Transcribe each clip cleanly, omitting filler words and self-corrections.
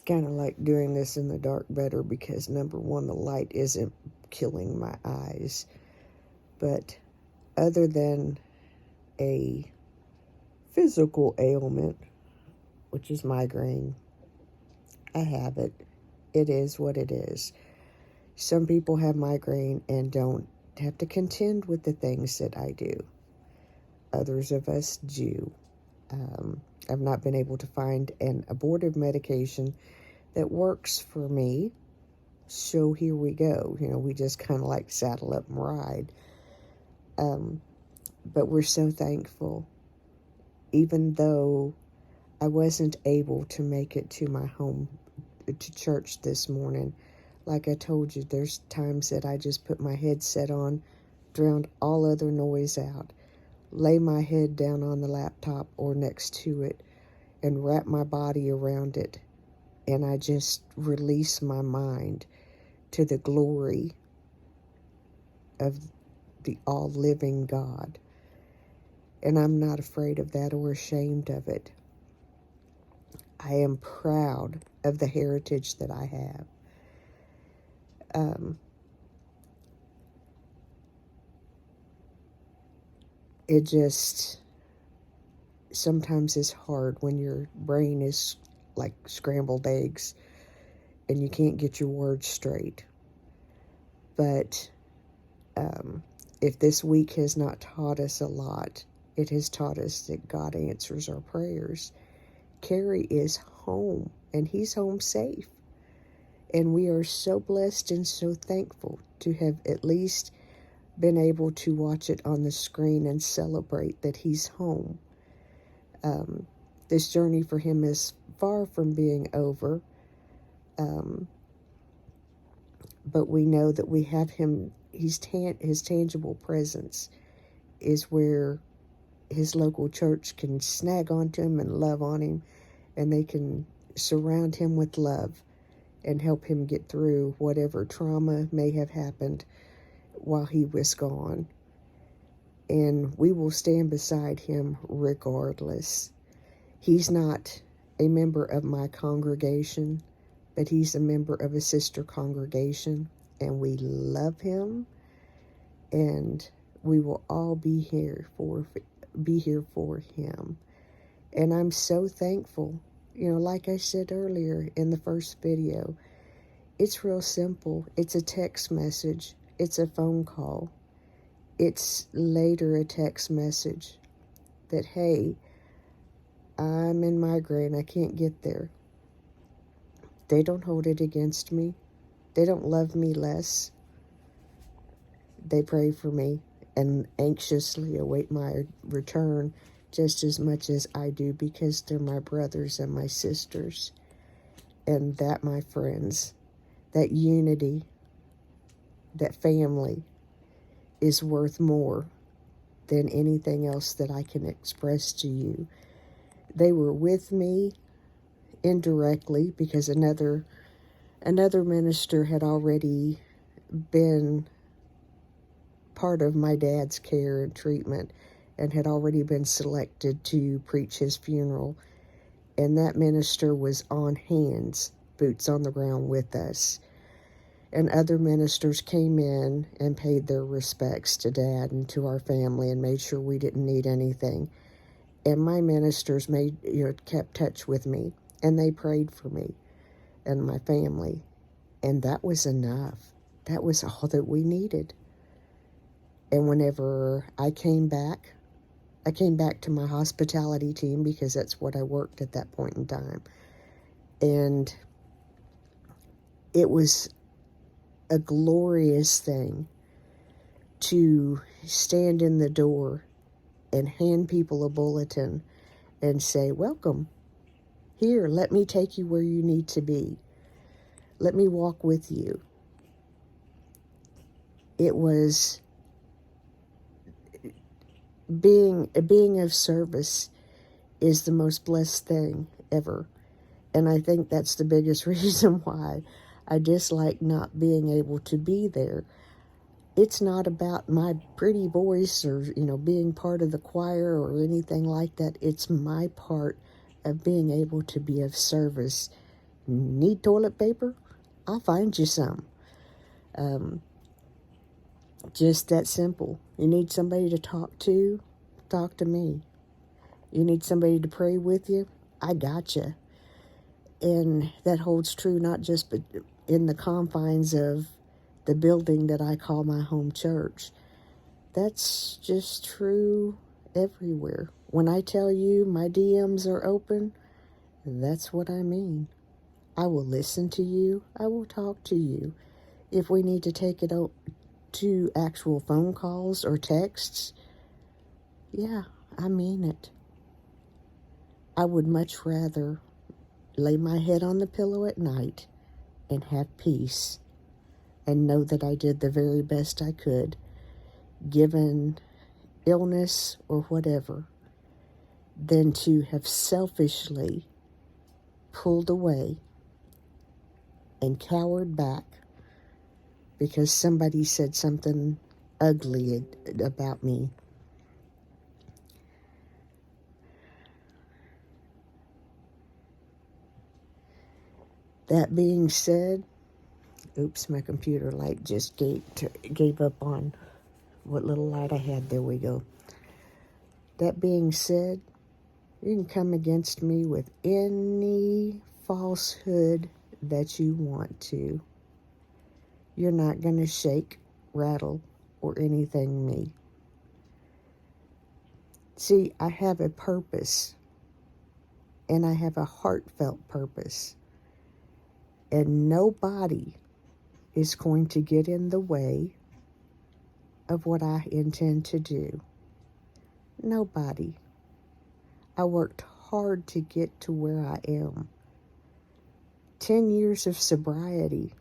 kind of like doing this in the dark better because, number one, the light isn't killing my eyes. But other than a physical ailment, which is migraine, I have it. It is what it is. Some people have migraine and don't have to contend with the things that I do. Others of us do. I've not been able to find an abortive medication that works for me. So here we go. We just kind of like saddle up and ride. But we're so thankful. Even though I wasn't able to make it to my home, to church this morning, like I told you, there's times that I just put my headset on, drowned all other noise out, lay my head down on the laptop or next to it, and wrap my body around it, and I just release my mind to the glory of the all-living God. And I'm not afraid of that or ashamed of it. I am proud of the heritage that I have. It just sometimes is hard when your brain is like scrambled eggs and you can't get your words straight. But if this week has not taught us a lot, it has taught us that God answers our prayers. Carrie is home, and he's home safe. And we are so blessed and so thankful to have at least been able to watch it on the screen and celebrate that he's home. This journey for him is far from being over. But we know that we have him, his tangible presence is where his local church can snag onto him and love on him, and they can surround him with love and help him get through whatever trauma may have happened while he was gone. And we will stand beside him regardless. He's not a member of my congregation, but he's a member of a sister congregation, and we love him, and we will all be here for him. And I'm so thankful. Like I said earlier in the first video, it's real simple. It's a text message. It's a phone call. It's later a text message that, hey, I'm in migraine. I can't get there. They don't hold it against me. They don't love me less. They pray for me and anxiously await my return just as much as I do, because they're my brothers and my sisters. And that, my friends, that unity, that family, is worth more than anything else that I can express to you. They were with me indirectly because another minister had already been part of my dad's care and treatment and had already been selected to preach his funeral. And that minister was on hands, boots on the ground with us. And other ministers came in and paid their respects to Dad and to our family and made sure we didn't need anything. And my ministers kept touch with me, and they prayed for me and my family. And that was enough. That was all that we needed. And whenever I came back to my hospitality team, because that's what I worked at that point in time. And it was a glorious thing to stand in the door and hand people a bulletin and say, welcome. Here, let me take you where you need to be. Let me walk with you. It was being of service is the most blessed thing ever. And I think that's the biggest reason why I dislike not being able to be there. It's not about my pretty voice or, being part of the choir or anything like that. It's my part of being able to be of service Need toilet paper? I'll find you some. Just that simple. You need somebody to talk to? Talk to me. You need somebody to pray with you? I got you. And that holds true not just in the confines of the building that I call my home church. That's just true everywhere. When I tell you my DMs are open, that's what I mean. I will listen to you. I will talk to you. If we need to take it to actual phone calls or texts, yeah, I mean it. I would much rather lay my head on the pillow at night and have peace and know that I did the very best I could, given illness or whatever, than to have selfishly pulled away and cowered back because somebody said something ugly about me. That being said, oops, my computer light just gave up on what little light I had. There we go. That being said, you can come against me with any falsehood that you want to. You're not going to shake, rattle, or anything me. See, I have a purpose, and I have a heartfelt purpose, and nobody is going to get in the way of what I intend to do. Nobody. I worked hard to get to where I am. 10 years of sobriety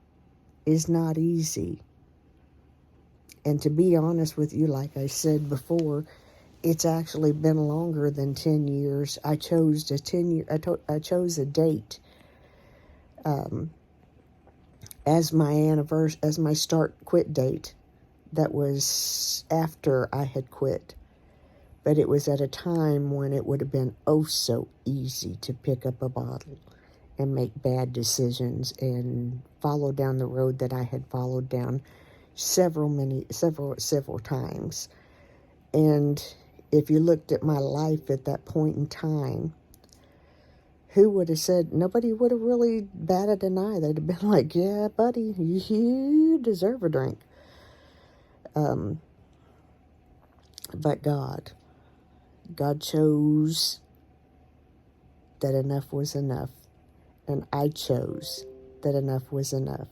is not easy. And to be honest with you, like I said before, it's actually been longer than 10 years. I chose a date as my start quit date. That was after I had quit. But it was at a time when it would have been oh so easy to pick up a bottle and make bad decisions and follow down the road that I had followed down several times. And if you looked at my life at that point in time, who would have said, nobody would have really batted an eye. They'd have been like, yeah, buddy, you deserve a drink. But God chose that enough was enough. And I chose that enough was enough.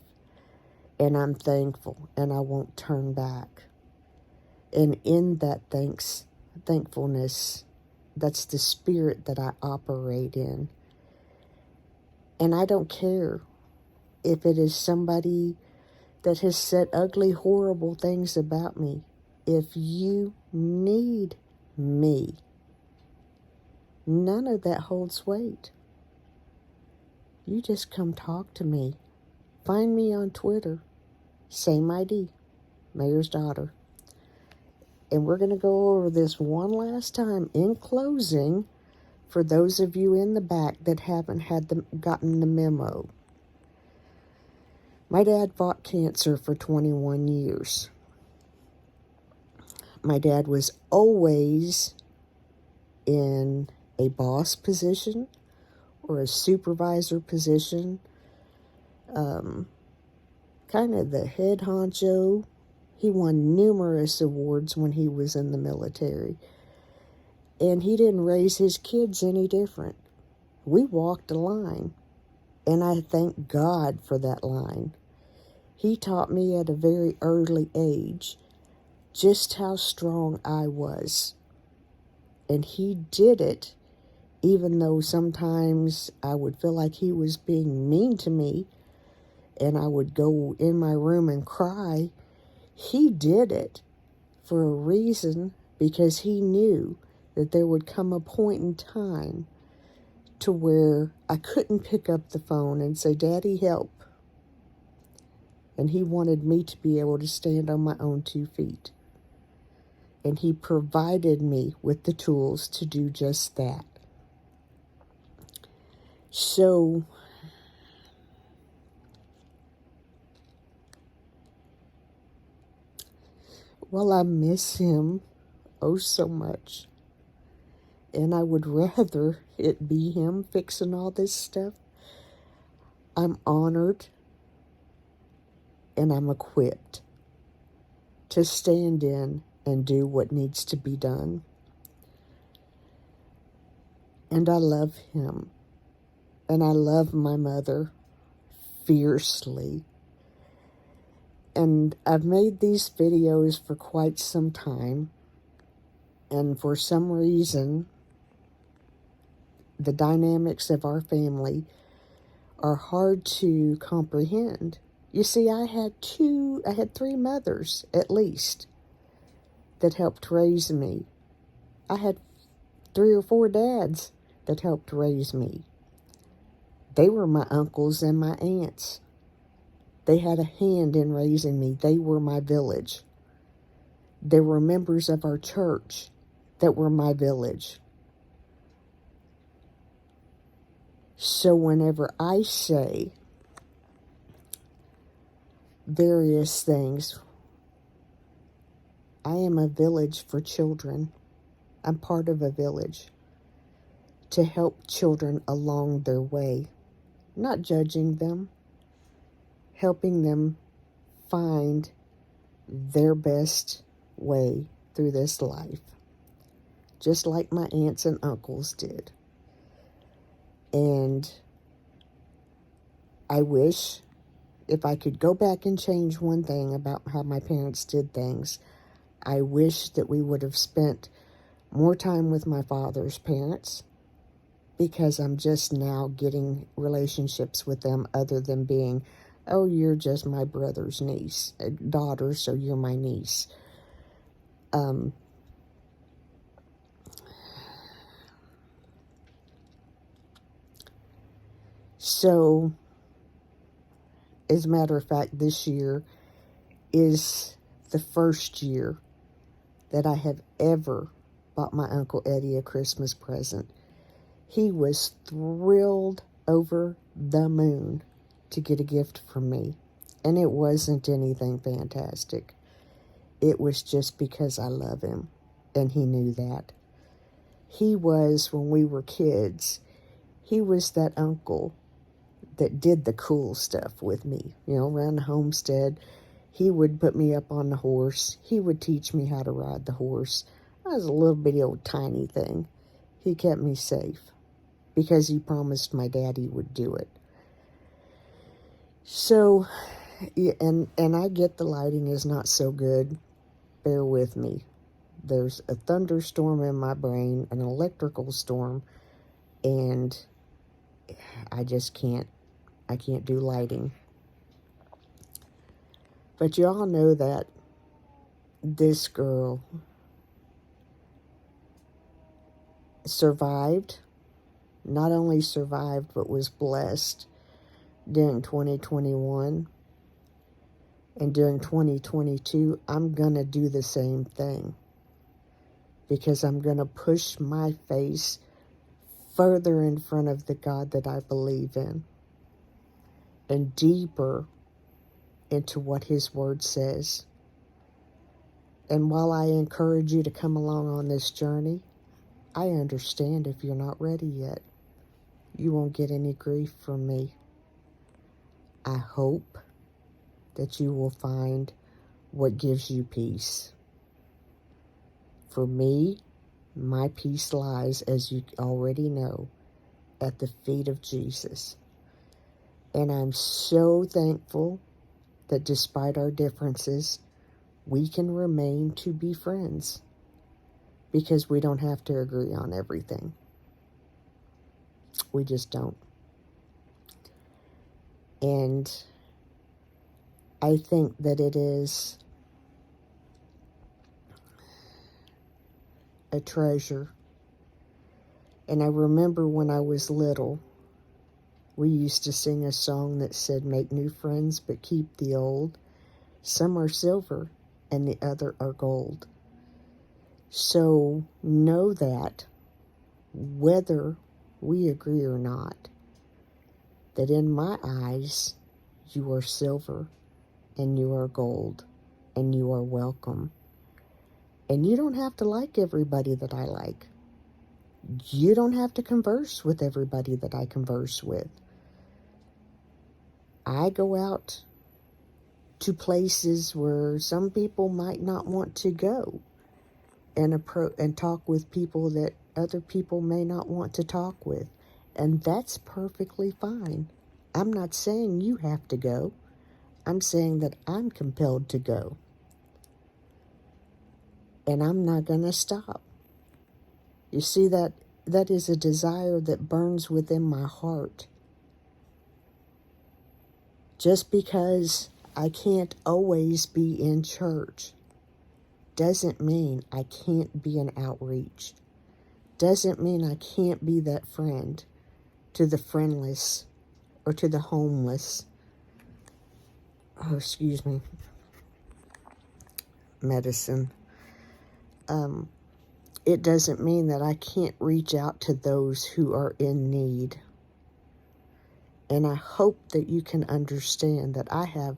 And I'm thankful, and I won't turn back. And in that thankfulness, that's the spirit that I operate in. And I don't care if it is somebody that has said ugly, horrible things about me. If you need me, none of that holds weight. You just come talk to me. Find me on Twitter. Same ID, Mayor's Daughter. And we're going to go over this one last time in closing for those of you in the back that haven't gotten the memo. My dad fought cancer for 21 years. My dad was always in a boss position or a supervisor position, kind of the head honcho. He won numerous awards when he was in the military. And he didn't raise his kids any different. We walked a line. And I thank God for that line. He taught me at a very early age just how strong I was. And he did it even though sometimes I would feel like he was being mean to me and I would go in my room and cry. He did it for a reason, because he knew that there would come a point in time to where I couldn't pick up the phone and say, Daddy, help. And he wanted me to be able to stand on my own 2 feet. And he provided me with the tools to do just that. So, Well, I miss him oh so much. And I would rather it be him fixing all this stuff. I'm honored and I'm equipped to stand in and do what needs to be done. And I love him. And I love my mother fiercely. And I've made these videos for quite some time. And for some reason, the dynamics of our family are hard to comprehend. You see, I had three mothers at least that helped raise me. I had 3 or 4 dads that helped raise me. They were my uncles and my aunts. They had a hand in raising me. They were my village. There were members of our church that were my village. So whenever I say various things, I am a village for children. I'm part of a village to help children along their way, not judging them, helping them find their best way through this life, just like my aunts and uncles did. And I wish, if I could go back and change one thing about how my parents did things, I wish that we would have spent more time with my father's parents, because I'm just now getting relationships with them other than being, oh, you're just my brother's niece, daughter, so you're my niece. So, as a matter of fact, this year is the first year that I have ever bought my Uncle Eddie a Christmas present. He was thrilled over the moon to get a gift from me. And it wasn't anything fantastic. It was just because I love him. And he knew that. He was, when we were kids, he was that uncle that did the cool stuff with me. You know, around the homestead, he would put me up on the horse. He would teach me how to ride the horse. I was a little bitty old tiny thing. He kept me safe because he promised my dad he would do it. So, yeah, and I get the lighting is not so good. Bear with me. There's a thunderstorm in my brain, an electrical storm, and I just can't do lighting. But you all know that this girl survived, not only survived, but was blessed during 2021. And during 2022, I'm going to do the same thing. Because I'm going to push my face further in front of the God that I believe in. And deeper into what His Word says. And while I encourage you to come along on this journey, I understand if you're not ready yet. You won't get any grief from me. I hope that you will find what gives you peace. For me, my peace lies, as you already know, at the feet of Jesus. And I'm so thankful that despite our differences, we can remain to be friends. Because we don't have to agree on everything. We just don't. And I think that it is a treasure. And I remember when I was little, we used to sing a song that said, make new friends, but keep the old. Some are silver, and the other are gold. So know that, whether we agree or not, that in my eyes, you are silver, and you are gold, and you are welcome. And you don't have to like everybody that I like. You don't have to converse with everybody that I converse with. I go out to places where some people might not want to go, and talk with people that other people may not want to talk with. And that's perfectly fine. I'm not saying you have to go. I'm saying that I'm compelled to go. And I'm not going to stop. You see, that is a desire that burns within my heart. Just because I can't always be in church doesn't mean I can't be an outreach. Doesn't mean I can't be that friend to the friendless or to the homeless. Oh, excuse me. Medicine. It doesn't mean that I can't reach out to those who are in need. And I hope that you can understand that I have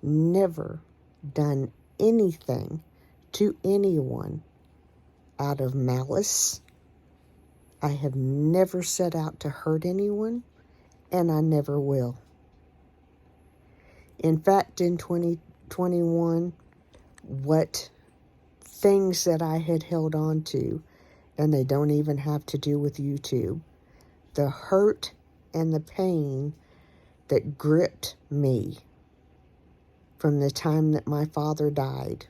never done anything to anyone out of malice. I have never set out to hurt anyone, and I never will. In fact, in 2021, what things that I had held on to, and they don't even have to do with YouTube, the hurt and the pain that gripped me from the time that my father died,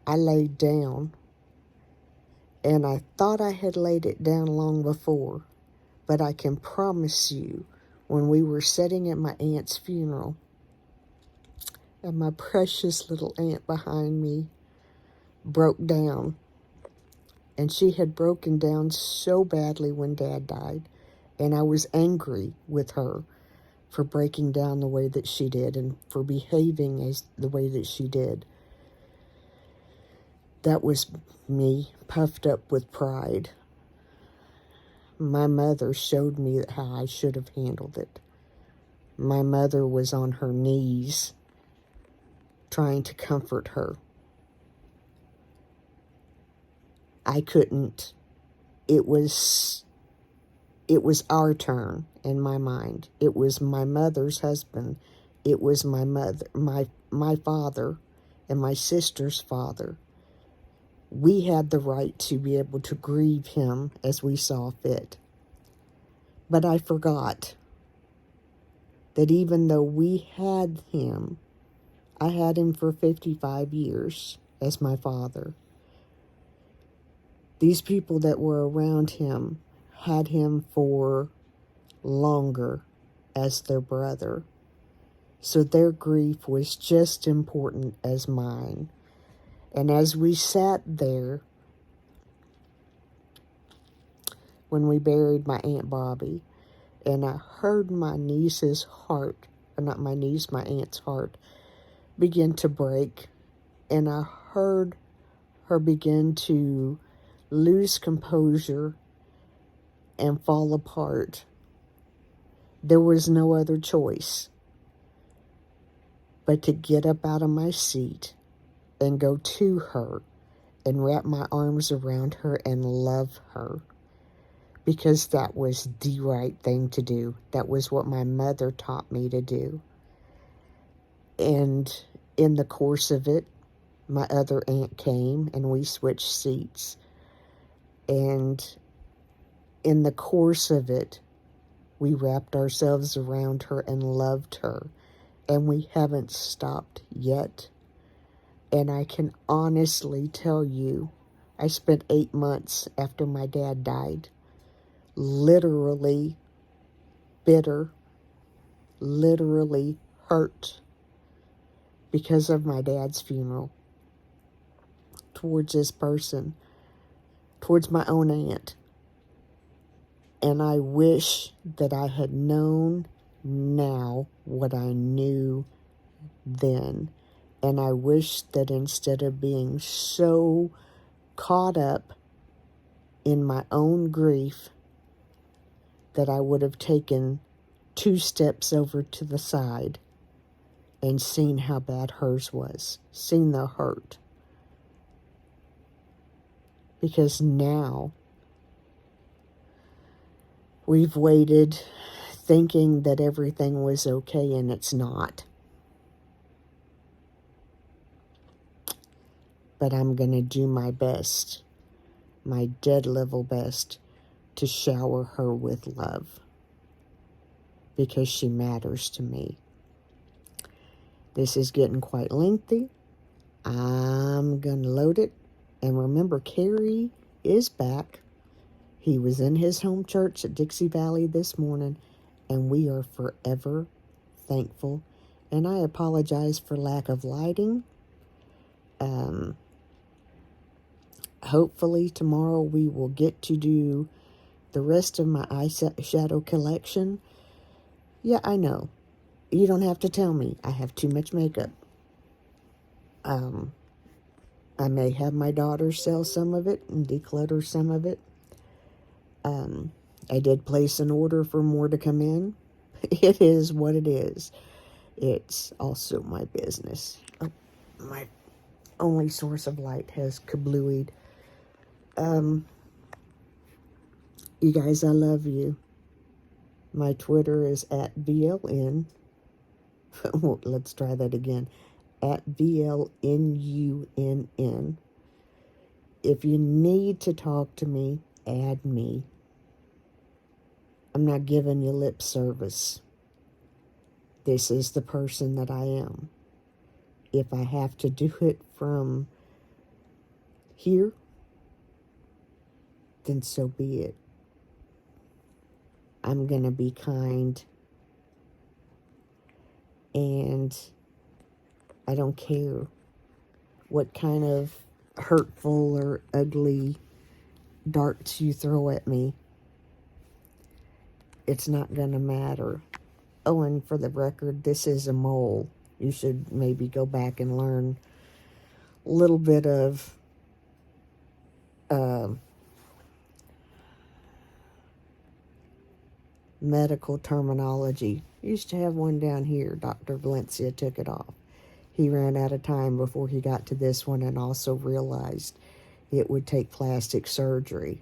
I laid down, and I thought I had laid it down long before, but I can promise you, when we were sitting at my aunt's funeral, and my precious little aunt behind me broke down, and she had broken down so badly when Dad died, and I was angry with her for breaking down the way that she did and for behaving as the way that she did. That was me puffed up with pride. My mother showed me how I should have handled it. My mother was on her knees trying to comfort her. I couldn't. It was our turn in my mind. It was my mother's husband. It was my mother, my father, and my sister's father. We had the right to be able to grieve him as we saw fit. But I forgot that even though we had him, I had him for 55 years as my father. These people that were around him had him for longer as their brother. So their grief was just important as mine. And as we sat there, when we buried my Aunt Bobby, and I heard my niece's heart, or not my niece, my aunt's heart, begin to break, and I heard her begin to lose composure and fall apart, there was no other choice but to get up out of my seat and go to her and wrap my arms around her and love her, because that was the right thing to do. That was what my mother taught me to do. And in the course of it, my other aunt came and we switched seats. And in the course of it, we wrapped ourselves around her and loved her. And we haven't stopped yet. And I can honestly tell you, I spent 8 months after my dad died, literally bitter, literally hurt because of my dad's funeral towards this person, towards my own aunt. And I wish that I had known now what I knew then. And I wish that instead of being so caught up in my own grief, that I would have taken 2 steps over to the side and seen how bad hers was, seen the hurt. Because now we've waited thinking that everything was okay, and it's not. But I'm going to do my best, my dead level best, to shower her with love. Because she matters to me. This is getting quite lengthy. I'm going to load it. And remember, Carrie is back. He was in his home church at Dixie Valley this morning, and we are forever thankful. And I apologize for lack of lighting. Hopefully tomorrow we will get to do the rest of my eyeshadow collection. Yeah, I know. You don't have to tell me. I have too much makeup. I may have my daughter sell some of it and declutter some of it. I did place an order for more to come in. It is what it is. It's also my business. Oh, my only source of light has kablooied. You guys, I love you. My Twitter is at VLN. Let's try that again. At VLNUNN. If you need to talk to me, add me. I'm not giving you lip service. This is the person that I am. If I have to do it from here, then so be it. I'm going to be kind. And I don't care what kind of hurtful or ugly darts you throw at me. It's not going to matter. Oh, and for the record, this is a mole. You should maybe go back and learn a little bit of medical terminology. Used to have one down here. Dr. Valencia took it off. He ran out of time before he got to this one, and also realized it would take plastic surgery.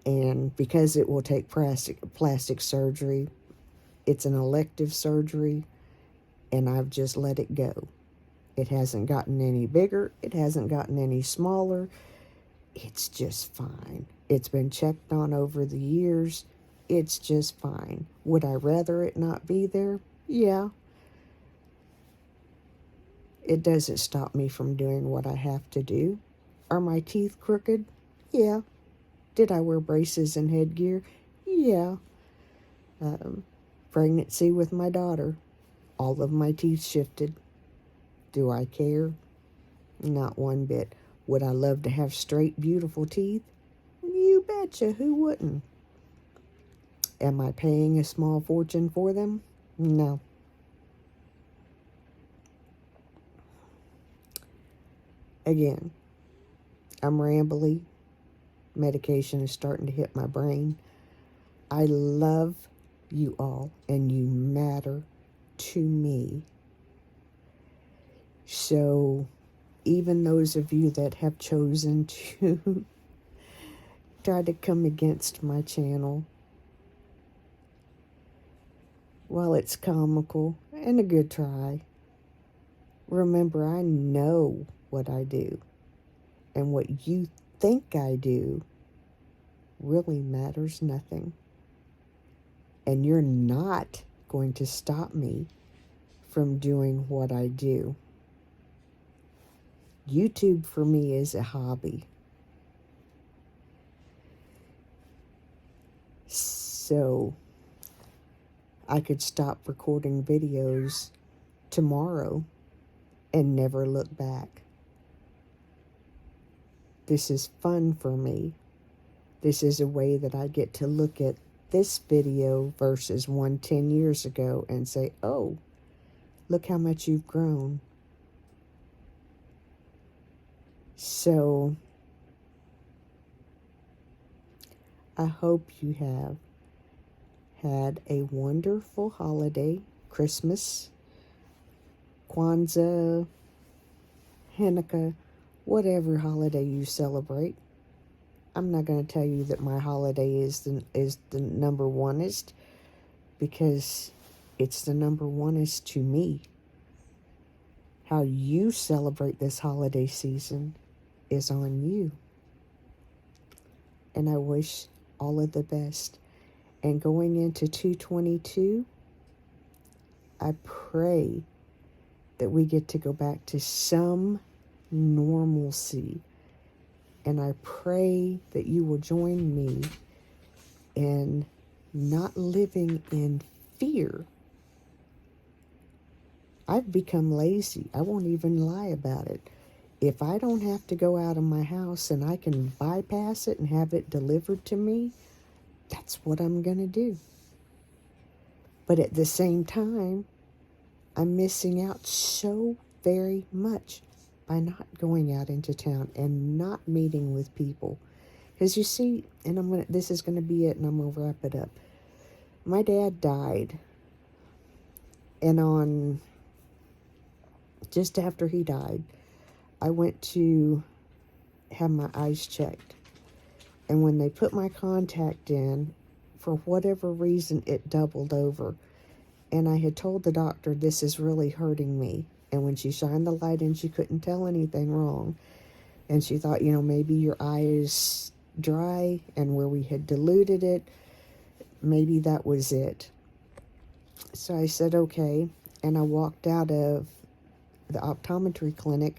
And because it will take plastic surgery, it's an elective surgery, and I've just let it go. It hasn't gotten any bigger. It hasn't gotten any smaller. It's just fine. It's been checked on over the years. It's just fine. Would I rather it not be there? Yeah. It doesn't stop me from doing what I have to do. Are my teeth crooked? Yeah. Did I wear braces and headgear? Yeah. Pregnancy with my daughter. All of my teeth shifted. Do I care? Not one bit. Would I love to have straight, beautiful teeth? You betcha. Who wouldn't? Am I paying a small fortune for them? No. Again, I'm rambly. Medication is starting to hit my brain. I love you all, and you matter to me. So, even those of you that have chosen to try to come against my channel, while it's comical and a good try, remember, I know what I do, and what you think I do really matters nothing. And you're not going to stop me from doing what I do. YouTube for me is a hobby. So I could stop recording videos tomorrow and never look back. This is fun for me. This is a way that I get to look at this video versus one 10 years ago and say, oh, look how much you've grown. So I hope you have had a wonderful holiday, Christmas, Kwanzaa, Hanukkah, whatever holiday you celebrate. I'm not going to tell you that my holiday is the number oneest, because it's the number oneest to me. How you celebrate this holiday season is on you. And I wish all of the best. And going into 222, I pray that we get to go back to some normalcy. And I pray that you will join me in not living in fear. I've become lazy. I won't even lie about it. If I don't have to go out of my house and I can bypass it and have it delivered to me, that's what I'm going to do. But at the same time, I'm missing out so very much by not going out into town and not meeting with people. Because you see, and this is going to be it, and I'm going to wrap it up. My dad died, and just after he died, I went to have my eyes checked. And when they put my contact in, for whatever reason, it doubled over. And I had told the doctor, this is really hurting me. And when she shined the light in, she couldn't tell anything wrong. And she thought, maybe your eye is dry, and where we had diluted it, maybe that was it. So I said, okay. And I walked out of the optometry clinic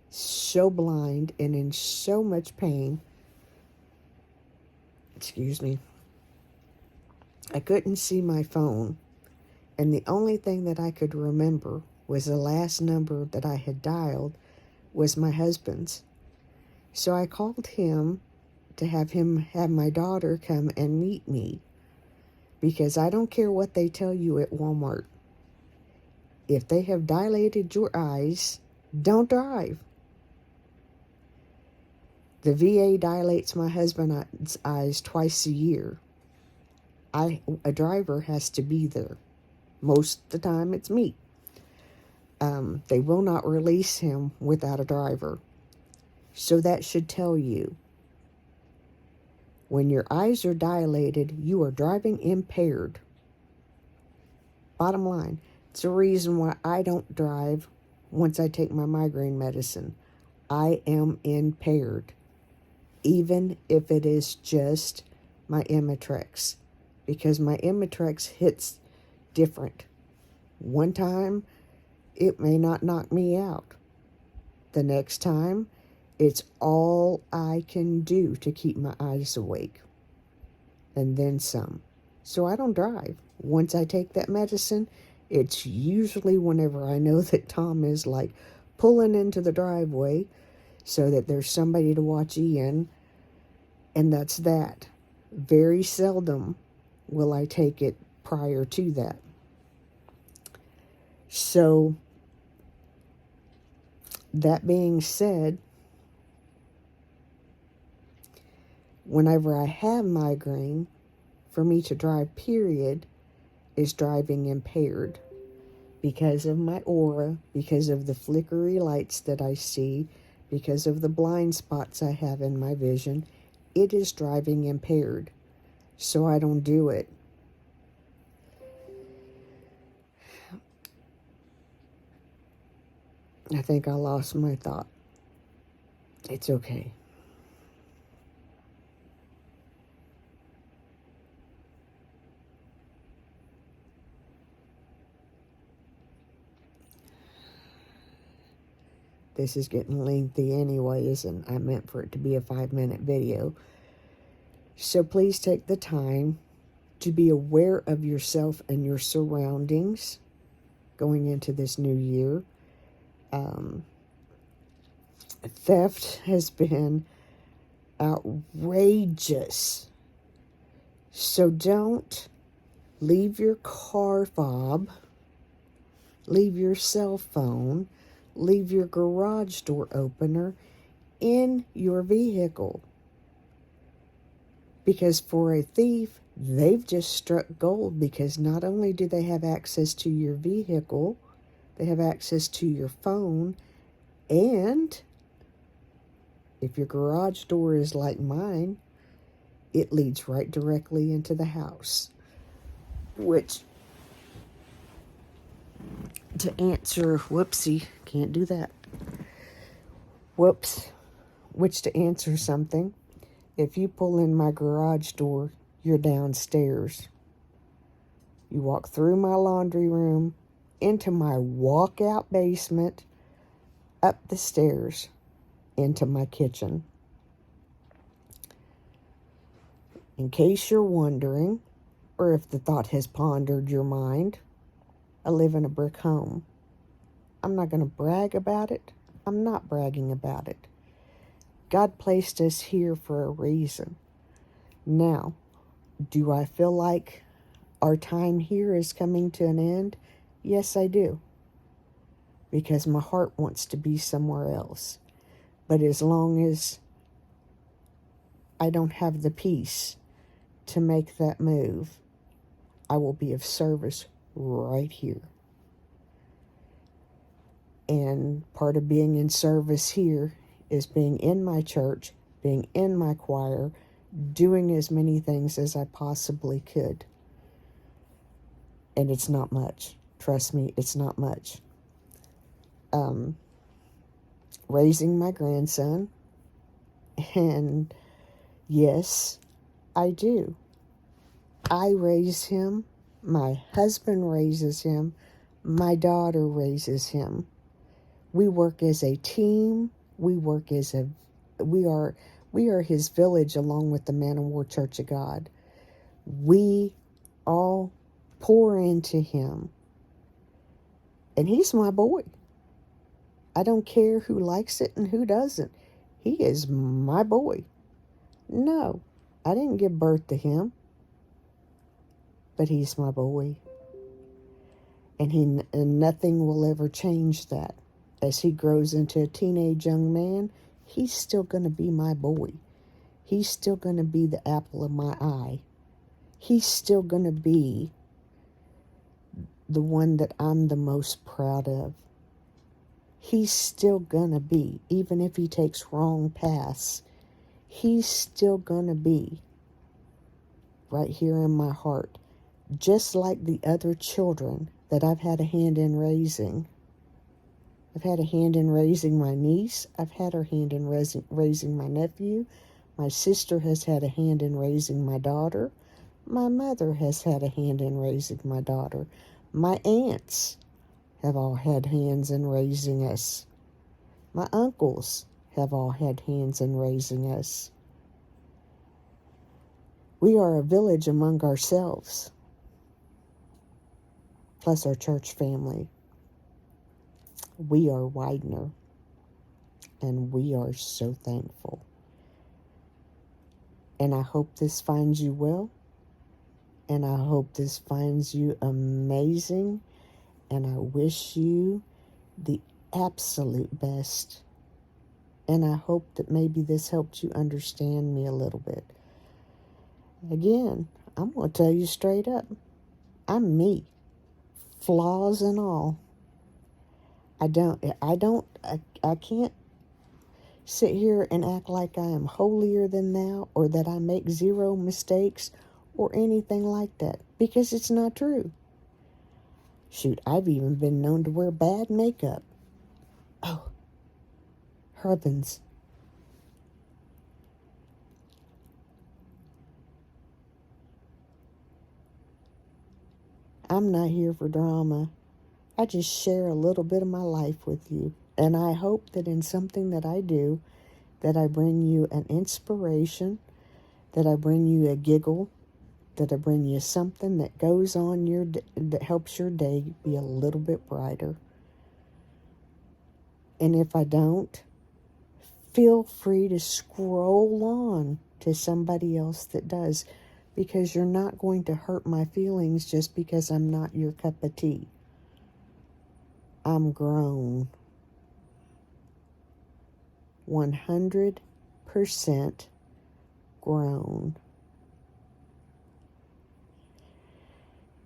so blind and in so much pain. Excuse me. I couldn't see my phone. And the only thing that I could remember was the last number that I had dialed was my husband's. So I called him to have my daughter come and meet me, because I don't care what they tell you at Walmart. If they have dilated your eyes, don't drive. The VA dilates my husband's eyes twice a year. A driver has to be there. Most of the time it's me. They will not release him without a driver. So that should tell you, when your eyes are dilated, you are driving impaired. Bottom line, it's the reason why I don't drive once I take my migraine medicine. I am impaired, even if it is just my Imitrex, because my Imitrex hits different. One time, it may not knock me out. The next time, it's all I can do to keep my eyes awake. And then some. So I don't drive. Once I take that medicine, it's usually whenever I know that Tom is like pulling into the driveway so that there's somebody to watch Ian. And that's that. Very seldom will I take it prior to that. So, that being said, whenever I have migraine, for me to drive, period, is driving impaired. Because of my aura, because of the flickery lights that I see, because of the blind spots I have in my vision, it is driving impaired. So I don't do it. I think I lost my thought. It's okay. This is getting lengthy anyways, and I meant for it to be a 5-minute video. So please take the time to be aware of yourself and your surroundings going into this new year. Theft has been outrageous. So don't leave your car fob, leave your cell phone, leave your garage door opener in your vehicle. Because for a thief, they've just struck gold, because not only do they have access to your vehicle, they have access to your phone, and If your garage door is like mine, it leads right directly into the house. Which, to answer, whoopsie, can't do that. Whoops. Which, to answer something, if you pull in my garage door, you're downstairs. You walk through my laundry room, into my walkout basement, up the stairs, into my kitchen. In case you're wondering, or if the thought has pondered your mind, I live in a brick home. I'm not going to brag about it. I'm not bragging about it. God placed us here for a reason. Now, do I feel like our time here is coming to an end? Yes, I do. Because my heart wants to be somewhere else. But as long as I don't have the peace to make that move, I will be of service right here. And part of being in service here is being in my church, being in my choir, doing as many things as I possibly could. And it's not much. Trust me, it's not much. Raising my grandson, and yes, I do. I raise him, my husband raises him, my daughter raises him. We work as a team. We are his village along with the Man of War Church of God. We all pour into him. And he's my boy. I don't care who likes it and who doesn't. He is my boy. No, I didn't give birth to him. But he's my boy. And nothing will ever change that. As he grows into a teenage young man, he's still going to be my boy. He's still going to be the apple of my eye. He's still going to be the one that I'm the most proud of. He's still going to be, even if he takes wrong paths, he's still going to be right here in my heart. Just like the other children that I've had a hand in raising. I've had a hand in raising my niece. I've had her hand in raising my nephew. My sister has had a hand in raising my daughter. My mother has had a hand in raising my daughter. My aunts have all had hands in raising us. My uncles have all had hands in raising us. We are a village among ourselves, plus our church family. We are Widener, and we are so thankful. And I hope this finds you well, and I hope this finds you amazing, and I wish you the absolute best. And I hope that maybe this helped you understand me a little bit. Again, I'm going to tell you straight up, I'm me, flaws and all. I can't sit here and act like I am holier than thou, or that I make zero mistakes or anything like that, because it's not true. Shoot, I've even been known to wear bad makeup. Oh, heavens. I'm not here for drama. I just share a little bit of my life with you. And I hope that in something that I do, that I bring you an inspiration, that I bring you a giggle, that I bring you something that goes on that helps your day be a little bit brighter. And if I don't, feel free to scroll on to somebody else that does, because you're not going to hurt my feelings just because I'm not your cup of tea. I'm grown. 100% grown.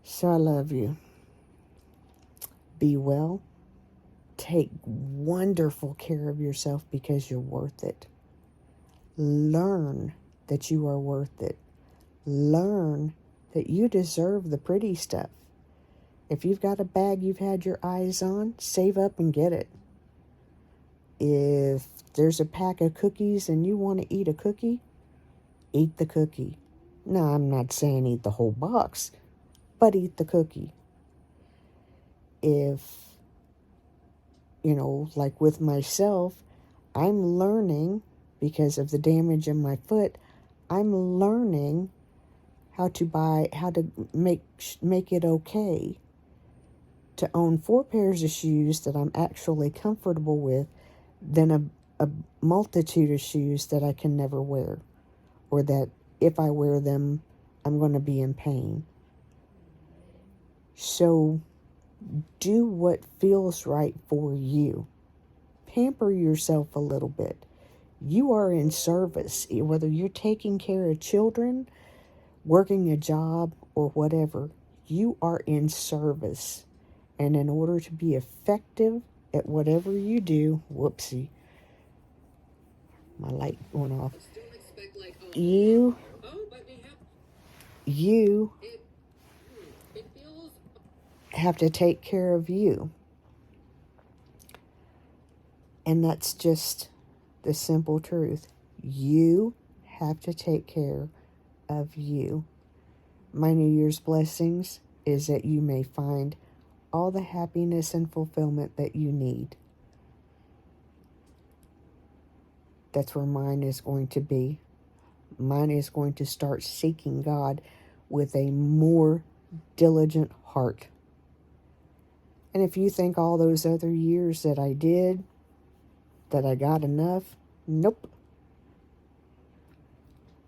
So I love you. Be well. Take wonderful care of yourself, because you're worth it. Learn that you are worth it. Learn that you deserve the pretty stuff. If you've got a bag you've had your eyes on, save up and get it. If there's a pack of cookies and you want to eat a cookie, eat the cookie. Now, I'm not saying eat the whole box, but eat the cookie. If, like with myself, I'm learning, because of the damage in my foot, I'm learning how to make it okay to own 4 pairs of shoes that I'm actually comfortable with than a multitude of shoes that I can never wear, or that if I wear them, I'm going to be in pain. So do what feels right for you. Pamper yourself a little bit. You are in service, whether you're taking care of children, working a job, or whatever. You are in service. And in order to be effective at whatever you do, whoopsie, my light went off. You have to take care of you. And that's just the simple truth. You have to take care of you. My New Year's blessings is that you may find all the happiness and fulfillment that you need. That's where mine is going to be. Mine is going to start seeking God with a more diligent heart. And if you think all those other years that I did, that I got enough, nope.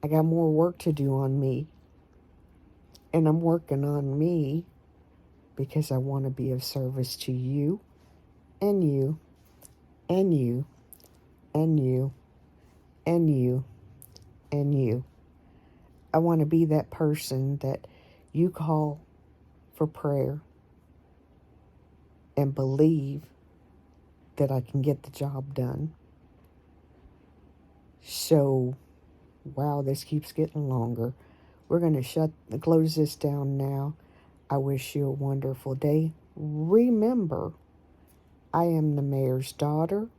I got more work to do on me. And I'm working on me because I want to be of service to you, and you, and you, and you, and you, and you. I want to be that person that you call for prayer and believe that I can get the job done. So, wow, this keeps getting longer. We're going to close this down now. I wish you a wonderful day. Remember, I am the mayor's daughter.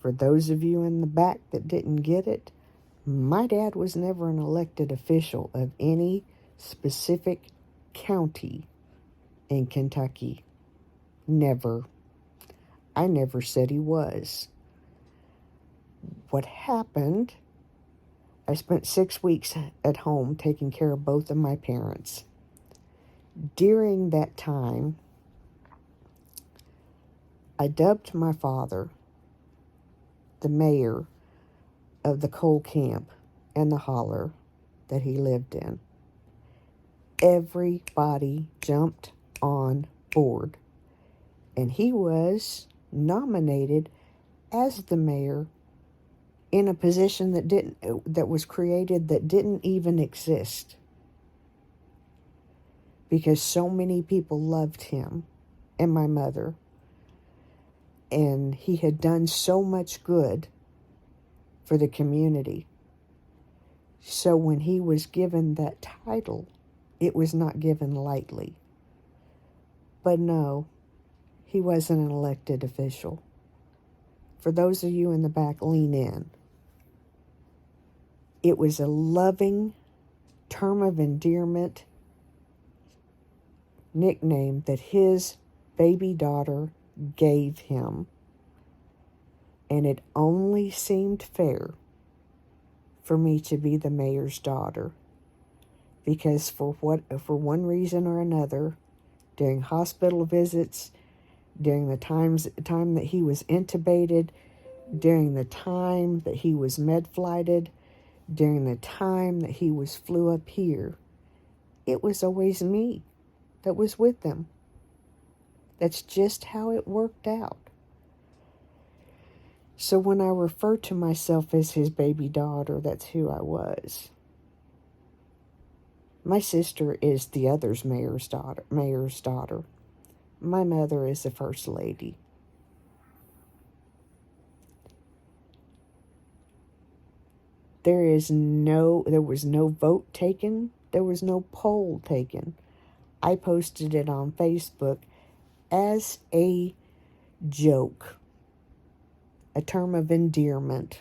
For those of you in the back that didn't get it, my dad was never an elected official of any specific county in Kentucky. Never. I never said he was. What happened, I spent 6 weeks at home taking care of both of my parents. During that time, I dubbed my father the mayor of the coal camp and the holler that he lived in. Everybody jumped on board, and he was nominated as the mayor in a position that was created that didn't even exist, because so many people loved him and my mother, and he had done so much good for the community. So when he was given that title, it was not given lightly. But no, he wasn't an elected official. For those of you in the back, lean in. It was a loving term of endearment nickname that his baby daughter gave him. And it only seemed fair for me to be the mayor's daughter. Because for one reason or another, during hospital visits, during the time that he was intubated, during the time that he was med-flighted, during the time that he was flew up here, it was always me that was with them. That's just how it worked out. So when I refer to myself as his baby daughter, that's who I was. My sister is the other's mayor's daughter. My mother is the first lady. There was no vote taken. There was no poll taken. I posted it on Facebook as a joke, a term of endearment,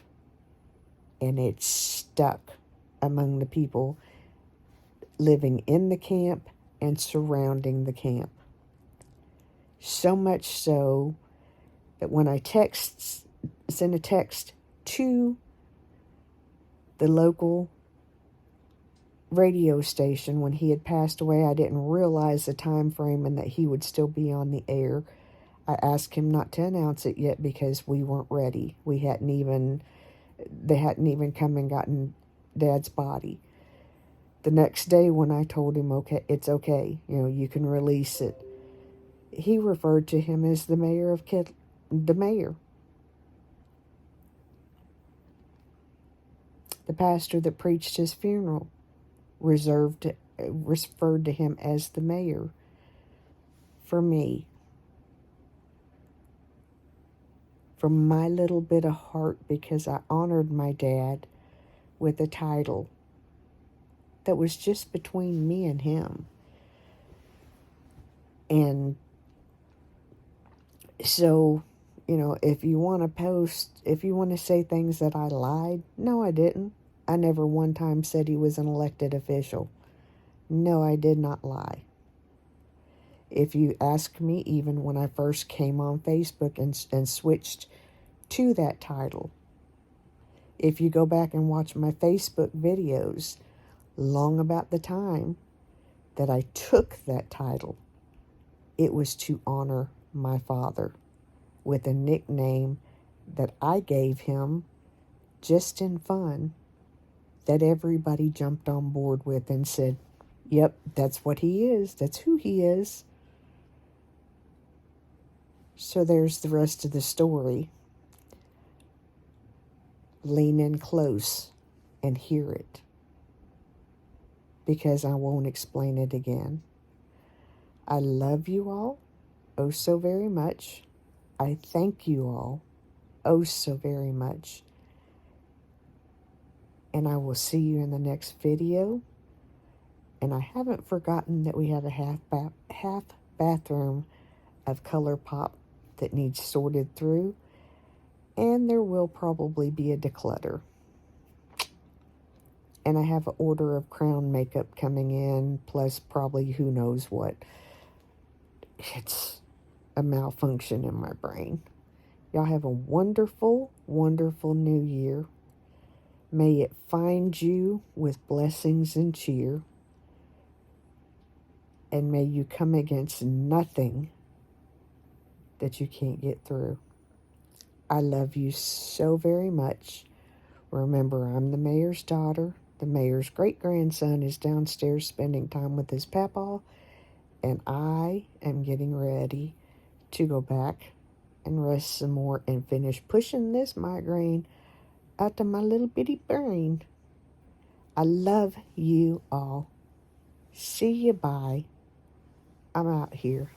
and it stuck among the people living in the camp and surrounding the camp. So much so that when I sent a text to the local radio station when he had passed away, I didn't realize the time frame and that he would still be on the air. I asked him not to announce it yet because we weren't ready. They hadn't even come and gotten Dad's body. The next day when I told him, okay, it's okay, you can release it, he referred to him as the mayor. The pastor that preached his funeral referred to him as the mayor. For me, from my little bit of heart, because I honored my dad with a title that was just between me and him. And so, if you want to say things that I lied, no, I didn't. I never one time said he was an elected official. No, I did not lie. If you ask me, even when I first came on Facebook and switched to that title, if you go back and watch my Facebook videos, long about the time that I took that title, it was to honor my father with a nickname that I gave him just in fun, that everybody jumped on board with and said, yep, that's what he is. That's who he is. So there's the rest of the story. Lean in close and hear it, because I won't explain it again. I love you all oh so very much. I thank you all oh so very much. And I will see you in the next video. And I haven't forgotten that we have a half bathroom of color pop that needs sorted through. And there will probably be a declutter. And I have an order of crown makeup coming in, plus probably who knows what. It's a malfunction in my brain. Y'all have a wonderful, wonderful new year. May it find you with blessings and cheer. And may you come against nothing that you can't get through. I love you so very much. Remember, I'm the mayor's daughter. The mayor's great-grandson is downstairs spending time with his papaw. And I am getting ready to go back and rest some more and finish pushing this migraine out of my little bitty brain. I love you all. See you, bye. I'm out here.